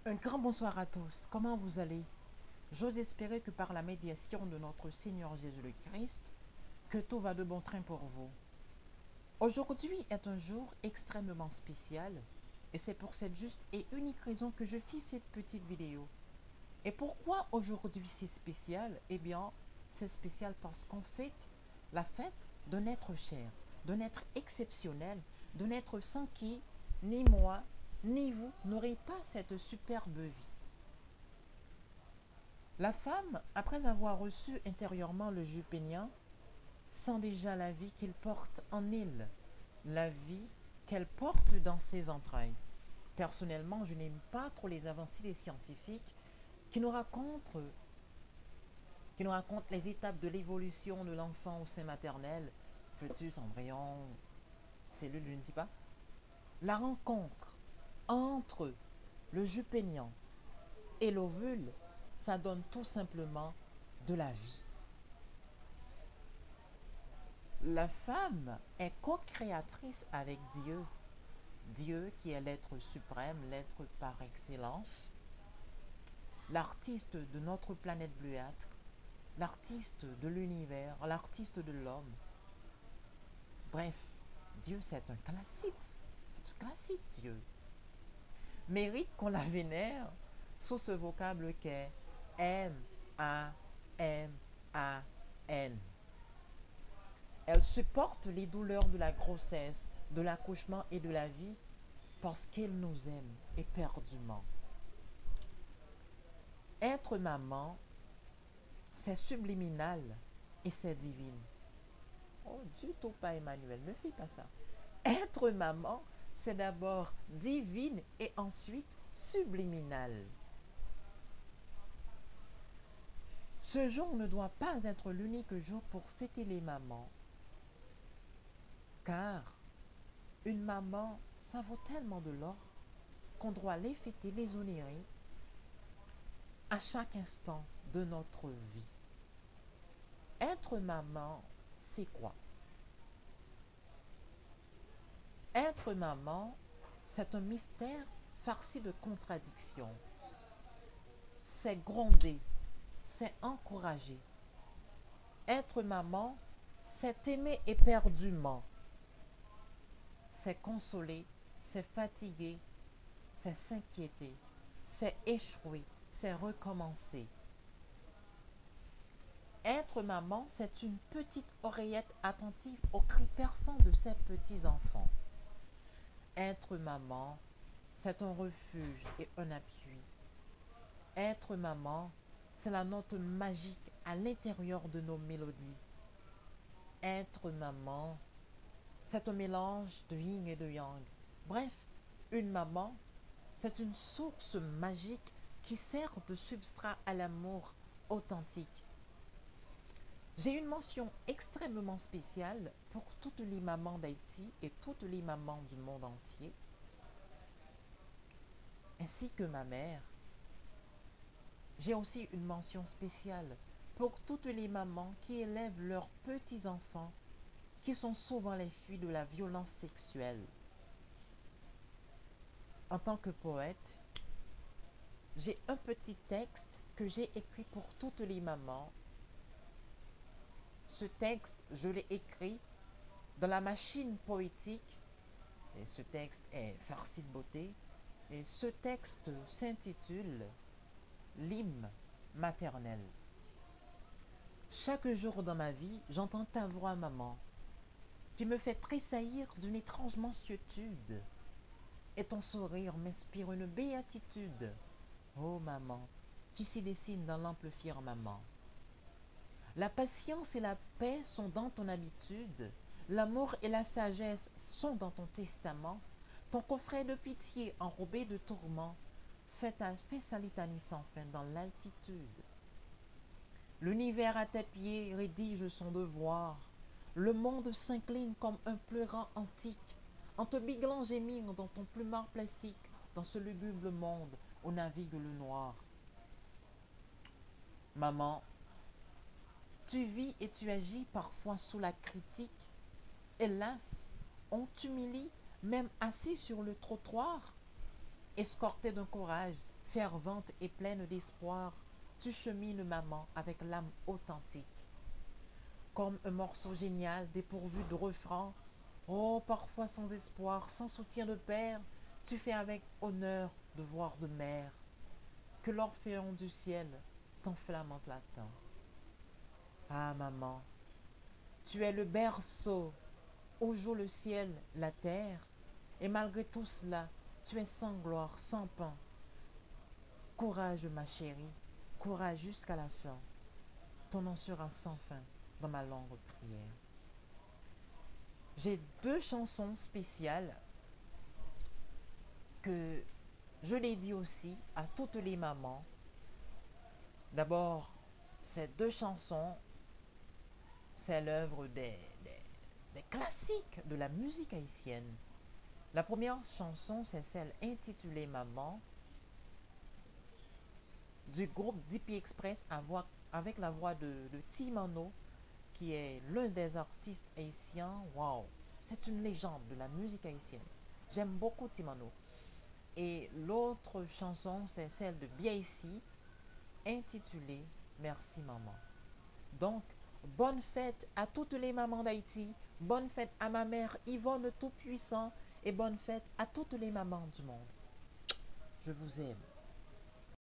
Un grand bonsoir à tous. Comment vous allez? J'ose espérer que par la médiation de notre Seigneur Jésus le Christ, que tout va de bon train pour vous. Aujourd'hui est un jour extrêmement spécial et c'est pour cette juste et unique raison que je fis cette petite vidéo. Et pourquoi aujourd'hui c'est spécial? Eh bien, c'est spécial parce qu'on fête la fête d'un être cher, d'un être exceptionnel, d'un être sans qui, ni moi, ni vous n'aurez pas cette superbe vie. La femme, après avoir reçu intérieurement le jus péniant, sent déjà la vie qu'il porte en elle, la vie qu'elle porte dans ses entrailles. Personnellement, je n'aime pas trop les avancées des scientifiques qui nous racontent, les étapes de l'évolution de l'enfant au sein maternel, fœtus, embryon, cellules, je ne sais pas. La rencontre entre le jus péniant et l'ovule, ça donne tout simplement de la vie. La femme est co-créatrice avec Dieu. Dieu qui est l'être suprême, l'être par excellence, l'artiste de notre planète bleuâtre, l'artiste de l'univers, l'artiste de l'homme. Bref, Dieu c'est un classique. C'est un classique, Dieu. Mérite qu'on la vénère sous ce vocable qu'est M-A-M-A-N. Elle supporte les douleurs de la grossesse, de l'accouchement et de la vie parce qu'elle nous aime éperdument. Être maman, c'est subliminal et c'est divin. Oh, du tout pas Emmanuel, ne fais pas ça. Être maman, c'est d'abord divine et ensuite subliminal. Ce jour ne doit pas être l'unique jour pour fêter les mamans, car une maman, ça vaut tellement de l'or qu'on doit les fêter, les honorer à chaque instant de notre vie. Être maman, c'est quoi? Être maman, c'est un mystère farci de contradictions. C'est gronder, c'est encourager. Être maman, c'est aimer éperdument. C'est consoler, c'est fatiguer, c'est s'inquiéter, c'est échouer, c'est recommencer. Être maman, c'est une petite oreillette attentive aux cris perçants de ses petits-enfants. Être maman, c'est un refuge et un appui. Être maman, c'est la note magique à l'intérieur de nos mélodies. Être maman, c'est un mélange de yin et de yang. Bref, une maman, c'est une source magique qui sert de substrat à l'amour authentique. J'ai une mention extrêmement spéciale pour toutes les mamans d'Haïti et toutes les mamans du monde entier, ainsi que ma mère. J'ai aussi une mention spéciale pour toutes les mamans qui élèvent leurs petits-enfants, qui sont souvent les filles de la violence sexuelle. En tant que poète, j'ai un petit texte que j'ai écrit pour toutes les mamans. Ce texte, je l'ai écrit dans la machine poétique, et ce texte est farci de beauté, et ce texte s'intitule L'hymne maternel. Chaque jour dans ma vie, j'entends ta voix, maman, qui me fait tressaillir d'une étrange mansuétude, et ton sourire m'inspire une béatitude. Oh maman, qui s'y dessine dans l'ample firmament. La patience et la paix sont dans ton habitude, l'amour et la sagesse sont dans ton testament, ton coffret de pitié enrobé de tourments fait sa litanie sans fin dans l'altitude. L'univers à tes pieds rédige son devoir, le monde s'incline comme un pleurant antique, en te biglant gémir dans ton plumard plastique, dans ce lugubre monde où navigue le noir. Maman, tu vis et tu agis parfois sous la critique. Hélas, on t'humilie, même assis sur le trottoir, escorté d'un courage fervente et pleine d'espoir, tu chemines, maman, avec l'âme authentique. Comme un morceau génial dépourvu de refrain, oh, parfois sans espoir, sans soutien de père, tu fais avec honneur devoir de mère. Que l'orphéon du ciel t'enflammante l'attend. Ah, maman, tu es le berceau où joue le ciel, la terre, et malgré tout cela, tu es sans gloire, sans pain. Courage, ma chérie, courage jusqu'à la fin. Ton nom sera sans fin dans ma longue prière. J'ai deux chansons spéciales que je les dis aussi à toutes les mamans. D'abord, ces deux chansons, c'est l'œuvre des classiques de la musique haïtienne. La première chanson, c'est celle intitulée Maman du groupe DP Express avec la voix de Timano, qui est l'un des artistes haïtiens. Waouh, c'est une légende de la musique haïtienne. J'aime beaucoup Timano. Et l'autre chanson, c'est celle de Biaïsi, intitulée Merci Maman. Donc, bonne fête à toutes les mamans d'Haïti, bonne fête à ma mère Yvonne Tout-Puissant et bonne fête à toutes les mamans du monde. Je vous aime.